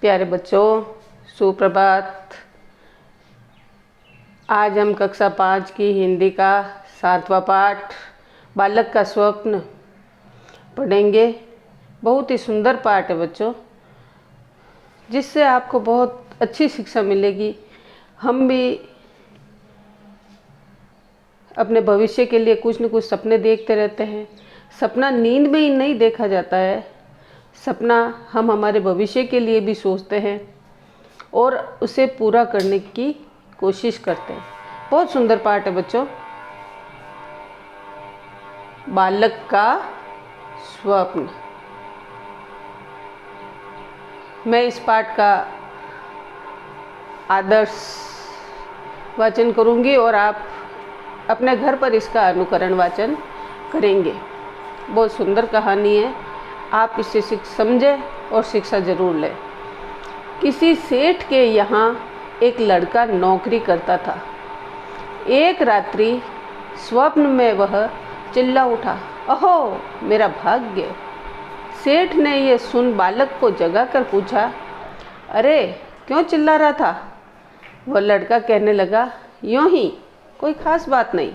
प्यारे बच्चों, सुप्रभात। आज हम कक्षा 5 की हिंदी का 7वां पाठ बालक का स्वप्न पढ़ेंगे। बहुत ही सुंदर पाठ है बच्चों, जिससे आपको बहुत अच्छी शिक्षा मिलेगी। हम भी अपने भविष्य के लिए कुछ न कुछ सपने देखते रहते हैं। सपना नींद में ही नहीं देखा जाता है, सपना हम हमारे भविष्य के लिए भी सोचते हैं और उसे पूरा करने की कोशिश करते हैं। बहुत सुंदर पाठ है बच्चों, बालक का स्वप्न। मैं इस पाठ का आदर्श वाचन करूंगी और आप अपने घर पर इसका अनुकरण वाचन करेंगे। बहुत सुंदर कहानी है, आप इसे समझें और शिक्षा जरूर लें। किसी सेठ के यहाँ एक लड़का नौकरी करता था। एक रात्रि स्वप्न में वह चिल्ला उठा, अहो मेरा भाग्य। सेठ ने यह सुन बालक को जगाकर पूछा, अरे क्यों चिल्ला रहा था? वह लड़का कहने लगा, यूं ही, कोई खास बात नहीं।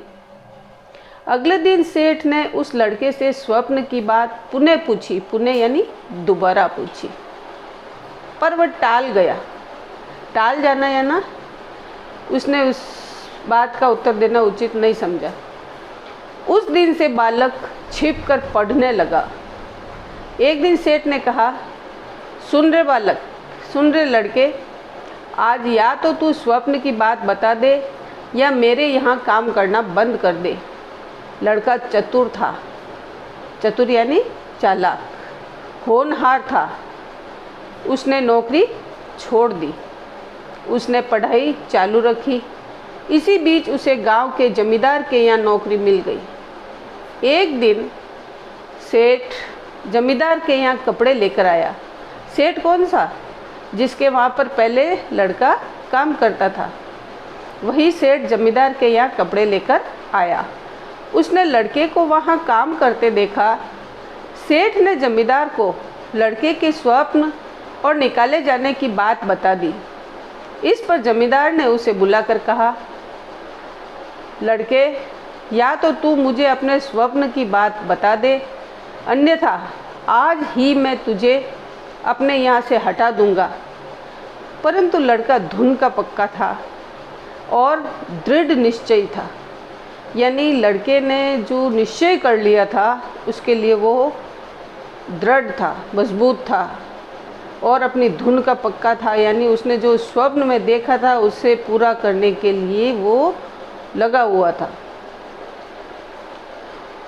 अगले दिन सेठ ने उस लड़के से स्वप्न की बात पुनः पूछी, पुनः यानी दोबारा पूछी, पर वह टाल गया। टाल जाना या ना, उसने उस बात का उत्तर देना उचित नहीं समझा। उस दिन से बालक छिपकर पढ़ने लगा। एक दिन सेठ ने कहा, सुन रे बालक, सुन रे लड़के, आज या तो तू स्वप्न की बात बता दे या मेरे यहाँ काम करना बंद कर दे। लड़का चतुर था, चतुर यानी चालाक, होनहार था। उसने नौकरी छोड़ दी, उसने पढ़ाई चालू रखी। इसी बीच उसे गांव के जमींदार के यहाँ नौकरी मिल गई। एक दिन सेठ जमींदार के यहाँ कपड़े लेकर आया। सेठ कौन सा? जिसके वहाँ पर पहले लड़का काम करता था, वही सेठ जमींदार के यहाँ कपड़े लेकर आया। उसने लड़के को वहाँ काम करते देखा। सेठ ने जमींदार को लड़के के स्वप्न और निकाले जाने की बात बता दी। इस पर जमींदार ने उसे बुलाकर कहा, लड़के, या तो तू मुझे अपने स्वप्न की बात बता दे, अन्यथा आज ही मैं तुझे अपने यहाँ से हटा दूंगा। परंतु लड़का धुन का पक्का था और दृढ़ निश्चयी था, यानी लड़के ने जो निश्चय कर लिया था उसके लिए वो दृढ़ था, मजबूत था और अपनी धुन का पक्का था, यानी उसने जो स्वप्न में देखा था उसे पूरा करने के लिए वो लगा हुआ था।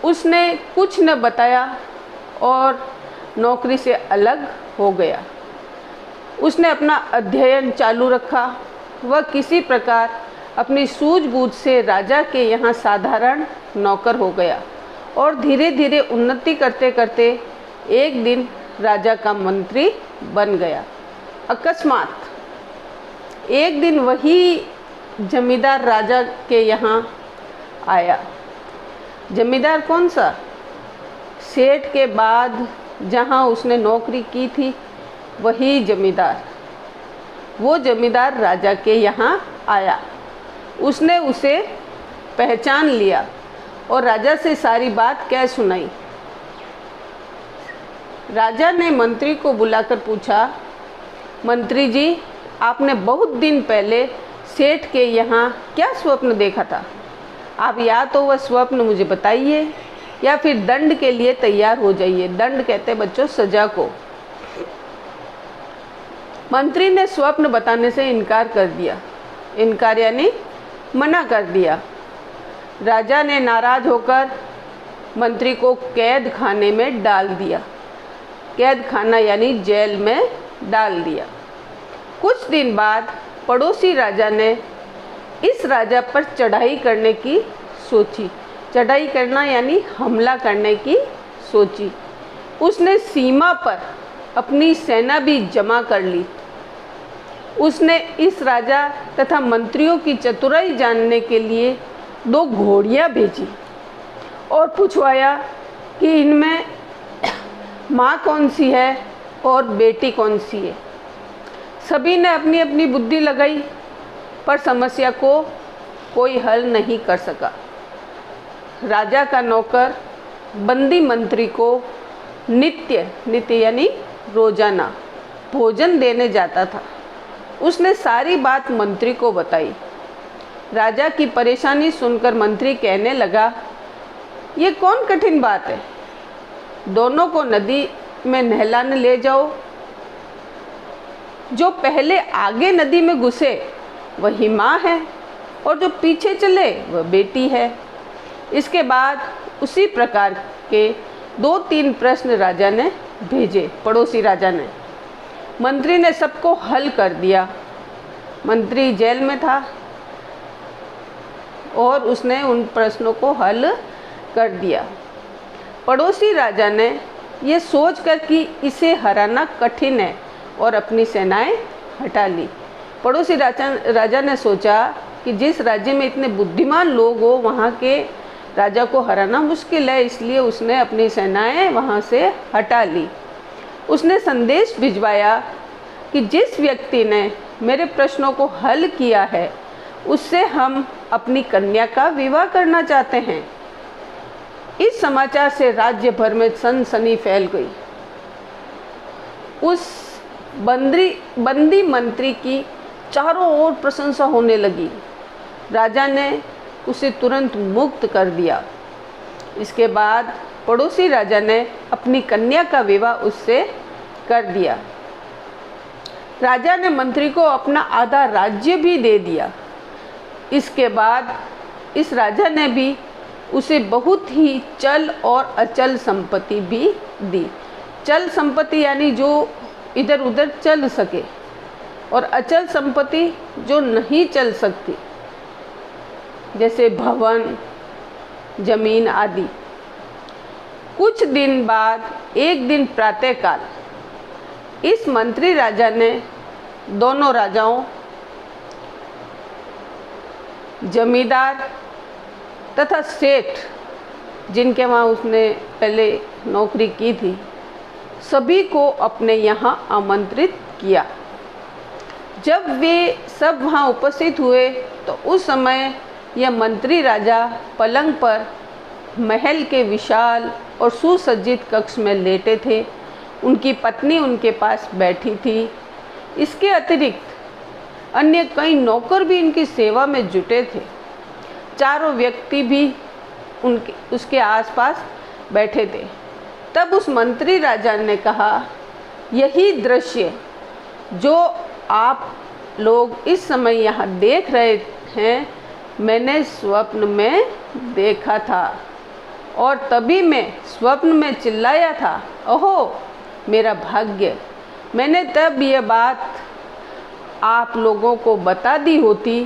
उसने कुछ न बताया और नौकरी से अलग हो गया। उसने अपना अध्ययन चालू रखा। वह किसी प्रकार अपनी सूझबूझ से राजा के यहाँ साधारण नौकर हो गया और धीरे धीरे उन्नति करते करते एक दिन राजा का मंत्री बन गया। अकस्मात एक दिन वही जमींदार राजा के यहाँ आया। जमींदार कौन सा? सेठ के बाद जहाँ उसने नौकरी की थी वही जमींदार। वो जमींदार राजा के यहाँ आया। उसने उसे पहचान लिया और राजा से सारी बात कह सुनाई। राजा ने मंत्री को बुलाकर पूछा, मंत्री जी, आपने बहुत दिन पहले सेठ के यहाँ क्या स्वप्न देखा था? आप या तो वह स्वप्न मुझे बताइए या फिर दंड के लिए तैयार हो जाइए। दंड कहते हैं बच्चों सजा को। मंत्री ने स्वप्न बताने से इनकार कर दिया। इनकार यानी मना कर दिया। राजा ने नाराज होकर मंत्री को कैद खाने में डाल दिया। कैद खाना यानी जेल में डाल दिया। कुछ दिन बाद पड़ोसी राजा ने इस राजा पर चढ़ाई करने की सोची। चढ़ाई करना यानी हमला करने की सोची। उसने सीमा पर अपनी सेना भी जमा कर ली। उसने इस राजा तथा मंत्रियों की चतुराई जानने के लिए 2 घोड़ियाँ भेजी और पूछवाया कि इनमें माँ कौन सी है और बेटी कौन सी है। सभी ने अपनी अपनी बुद्धि लगाई, पर समस्या को कोई हल नहीं कर सका। राजा का नौकर बंदी मंत्री को नित्य यानी रोजाना भोजन देने जाता था। उसने सारी बात मंत्री को बताई। राजा की परेशानी सुनकर मंत्री कहने लगा, ये कौन कठिन बात है, दोनों को नदी में नहलाने ले जाओ। जो पहले आगे नदी में घुसे वही माँ है, और जो पीछे चले वह बेटी है। इसके बाद उसी प्रकार के 2-3 प्रश्न राजा ने भेजे, पड़ोसी राजा ने। मंत्री ने सबको हल कर दिया। मंत्री जेल में था और उसने उन प्रश्नों को हल कर दिया। पड़ोसी राजा ने ये सोचकर कि इसे हराना कठिन है और अपनी सेनाएं हटा ली। पड़ोसी राजा ने सोचा कि जिस राज्य में इतने बुद्धिमान लोग हो वहाँ के राजा को हराना मुश्किल है, इसलिए उसने अपनी सेनाएं वहाँ से हटा ली। उसने संदेश भिजवाया कि जिस व्यक्ति ने मेरे प्रश्नों को हल किया है उससे हम अपनी कन्या का विवाह करना चाहते हैं। इस समाचार से राज्य भर में सनसनी फैल गई। उस बंदी मंत्री की चारों ओर प्रशंसा होने लगी। राजा ने उसे तुरंत मुक्त कर दिया। इसके बाद पड़ोसी राजा ने अपनी कन्या का विवाह उससे कर दिया। राजा ने मंत्री को अपना आधा राज्य भी दे दिया। इसके बाद इस राजा ने भी उसे बहुत ही चल और अचल संपत्ति भी दी। चल संपत्ति यानी जो इधर उधर चल सके, और अचल संपत्ति जो नहीं चल सकती, जैसे भवन, जमीन आदि। कुछ दिन बाद एक दिन प्रातःकाल इस मंत्री राजा ने दोनों राजाओं, जमींदार तथा सेठ, जिनके वहाँ उसने पहले नौकरी की थी, सभी को अपने यहाँ आमंत्रित किया। जब वे सब वहाँ उपस्थित हुए तो उस समय यह मंत्री राजा पलंग पर महल के विशाल और सुसज्जित कक्ष में लेटे थे। उनकी पत्नी उनके पास बैठी थी। इसके अतिरिक्त अन्य कई नौकर भी इनकी सेवा में जुटे थे। चारों व्यक्ति भी उसके आसपास बैठे थे। तब उस मंत्री राजा ने कहा, यही दृश्य जो आप लोग इस समय यहाँ देख रहे हैं, मैंने स्वप्न में देखा था, और तभी मैं स्वप्न में चिल्लाया था, ओहो मेरा भाग्य, मैंने तब यह बात आप लोगों को बता दी होती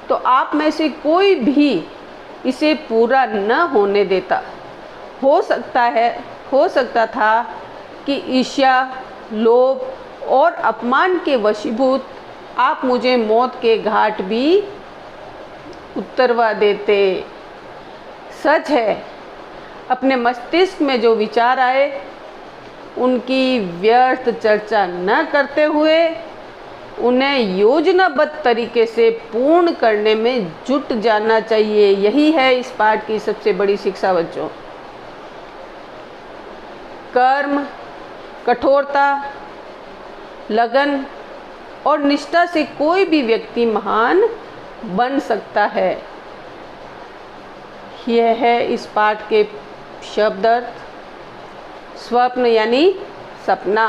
तो आप में से कोई भी इसे पूरा न होने देता। हो सकता था कि ईर्ष्या, लोभ और अपमान के वशीभूत आप मुझे मौत के घाट भी उतरवा देते। सच है, अपने मस्तिष्क में जो विचार आए उनकी व्यर्थ चर्चा न करते हुए उन्हें योजनाबद्ध तरीके से पूर्ण करने में जुट जाना चाहिए। यही है इस पाठ की सबसे बड़ी शिक्षा बच्चों। कर्म, कठोरता, लगन और निष्ठा से कोई भी व्यक्ति महान बन सकता है। यह है इस पाठ के शब्द अर्थ। स्वप्न यानी सपना,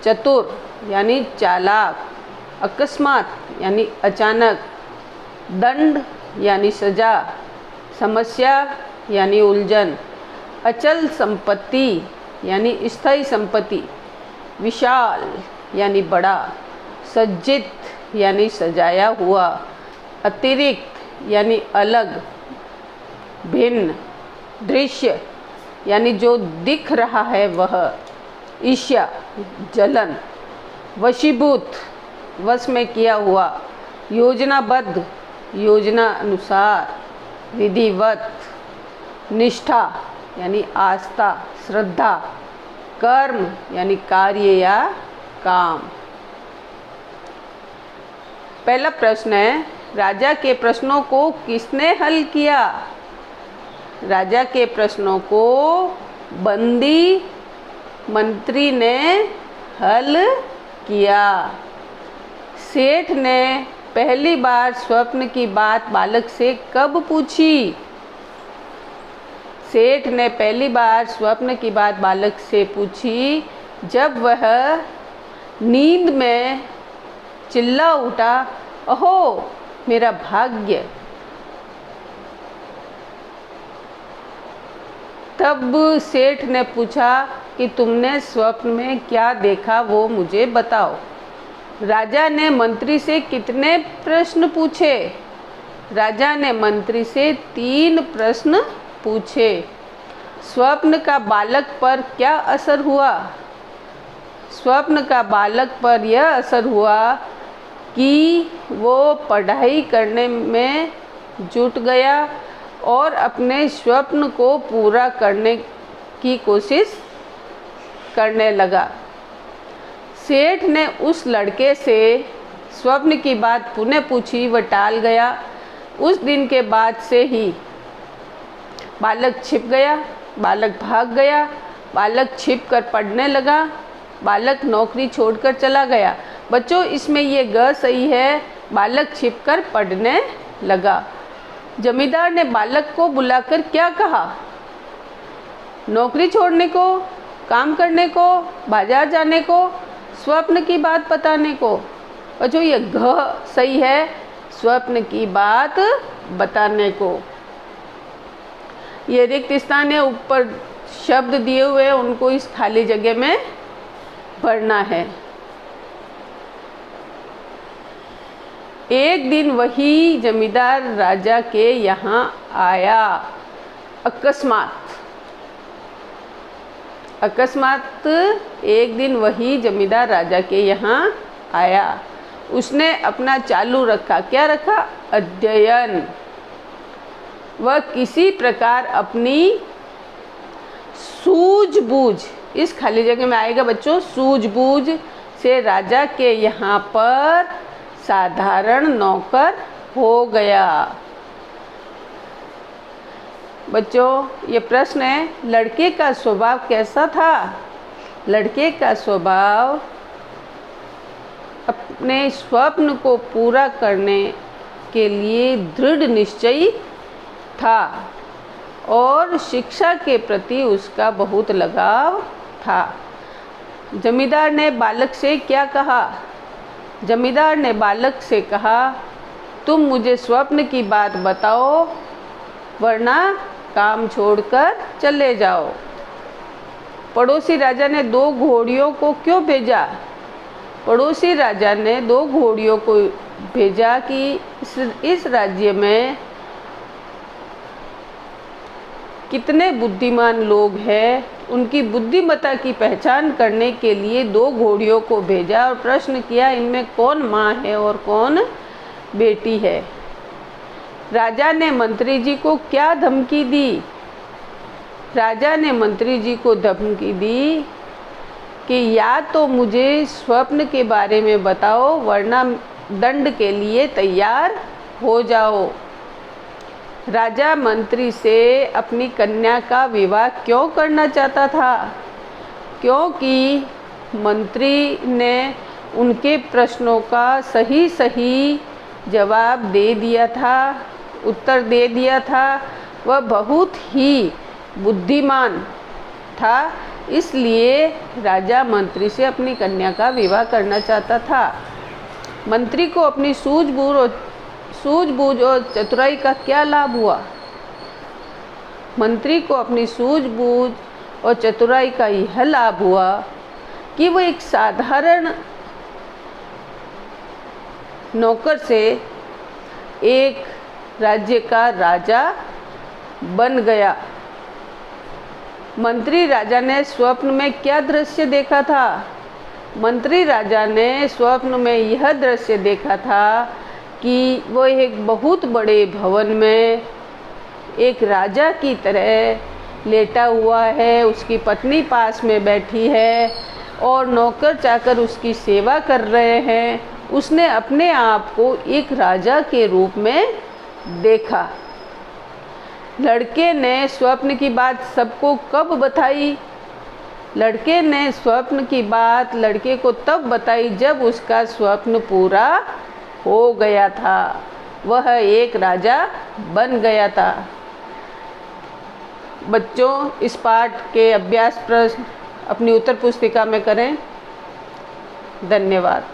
चतुर यानी चालाक, अकस्मात यानी अचानक, दंड यानी सजा, समस्या यानी उलझन, अचल संपत्ति यानी स्थायी संपत्ति, विशाल यानी बड़ा, सज्जित यानी सजाया हुआ, अतिरिक्त यानी अलग, भिन्न, दृश्य यानी जो दिख रहा है वह, ईर्ष्या जलन, वशीभूत वश में किया हुआ, योजनाबद्ध योजना अनुसार, विधिवत, निष्ठा यानी आस्था, श्रद्धा, कर्म यानी कार्य या काम। पहला प्रश्न है, राजा के प्रश्नों को किसने हल किया? राजा के प्रश्नों को बंदी मंत्री ने हल किया। सेठ ने पहली बार स्वप्न की बात बालक से कब पूछी? सेठ ने पहली बार स्वप्न की बात बालक से पूछी जब वह नींद में चिल्ला उठा, अहो मेरा भाग्य। तब सेठ ने पूछा कि तुमने स्वप्न में क्या देखा, वो मुझे बताओ। राजा ने मंत्री से कितने प्रश्न पूछे? राजा ने मंत्री से 3 प्रश्न पूछे। स्वप्न का बालक पर क्या असर हुआ? स्वप्न का बालक पर यह असर हुआ कि वो पढ़ाई करने में जुट गया और अपने स्वप्न को पूरा करने की कोशिश करने लगा। सेठ ने उस लड़के से स्वप्न की बात पुनः पूछी, वह टाल गया। उस दिन के बाद से ही बालक छिप गया, बालक भाग गया, बालक छिप कर पढ़ने लगा, बालक नौकरी छोड़कर चला गया। बच्चों, इसमें ये ग सही है, बालक छिप कर पढ़ने लगा। जमींदार ने बालक को बुलाकर क्या कहा? नौकरी छोड़ने को, काम करने को, बाजार जाने को, स्वप्न की बात बताने को? बच्चों, ये घ सही है, स्वप्न की बात बताने को। ये रिक्त स्थान है, ऊपर शब्द दिए हुए हैं, उनको इस खाली जगह में भरना है। एक दिन वही जमींदार राजा के यहाँ आया। अकस्मात एक दिन वही जमींदार राजा के यहाँ आया। उसने अपना चालू रखा। क्या रखा? अध्ययन। वह किसी प्रकार अपनी सूझबूझ, इस खाली जगह में आएगा बच्चों, सूझबूझ से राजा के यहाँ पर साधारण नौकर हो गया। बच्चों, ये प्रश्न है, लड़के का स्वभाव कैसा था? लड़के का स्वभाव अपने स्वप्न को पूरा करने के लिए दृढ़ निश्चयी था और शिक्षा के प्रति उसका बहुत लगाव था। जमींदार ने बालक से क्या कहा? जमींदार ने बालक से कहा, तुम मुझे स्वप्न की बात बताओ, वरना काम छोड़कर चले जाओ। पड़ोसी राजा ने 2 घोड़ियों को क्यों भेजा? पड़ोसी राजा ने 2 घोड़ियों को भेजा कि इस राज्य में कितने बुद्धिमान लोग हैं, उनकी बुद्धिमत्ता की पहचान करने के लिए 2 घोड़ियों को भेजा और प्रश्न किया, इनमें कौन माँ है और कौन बेटी है। राजा ने मंत्री जी को क्या धमकी दी? राजा ने मंत्री जी को धमकी दी कि या तो मुझे स्वप्न के बारे में बताओ, वरना दंड के लिए तैयार हो जाओ। राजा मंत्री से अपनी कन्या का विवाह क्यों करना चाहता था? क्योंकि मंत्री ने उनके प्रश्नों का सही जवाब दे दिया था, उत्तर दे दिया था। वह बहुत ही बुद्धिमान था, इसलिए राजा मंत्री से अपनी कन्या का विवाह करना चाहता था। मंत्री को अपनी सूझबूझ और चतुराई का क्या लाभ हुआ? मंत्री को अपनी सूझबूझ और चतुराई का यह लाभ हुआ कि वह एक साधारण नौकर से एक राज्य का राजा बन गया। मंत्री राजा ने स्वप्न में क्या दृश्य देखा था? मंत्री राजा ने स्वप्न में यह दृश्य देखा था कि वो एक बहुत बड़े भवन में एक राजा की तरह लेटा हुआ है, उसकी पत्नी पास में बैठी है और नौकर चाकर उसकी सेवा कर रहे हैं उसने अपने आप को एक राजा के रूप में देखा। लड़के ने स्वप्न की बात सबको कब बताई? लड़के ने स्वप्न की बात लड़के को तब बताई जब उसका स्वप्न पूरा हो गया था, वह एक राजा बन गया था। बच्चों, इस पाठ के अभ्यास प्रश्न अपनी उत्तर पुस्तिका में करें। धन्यवाद।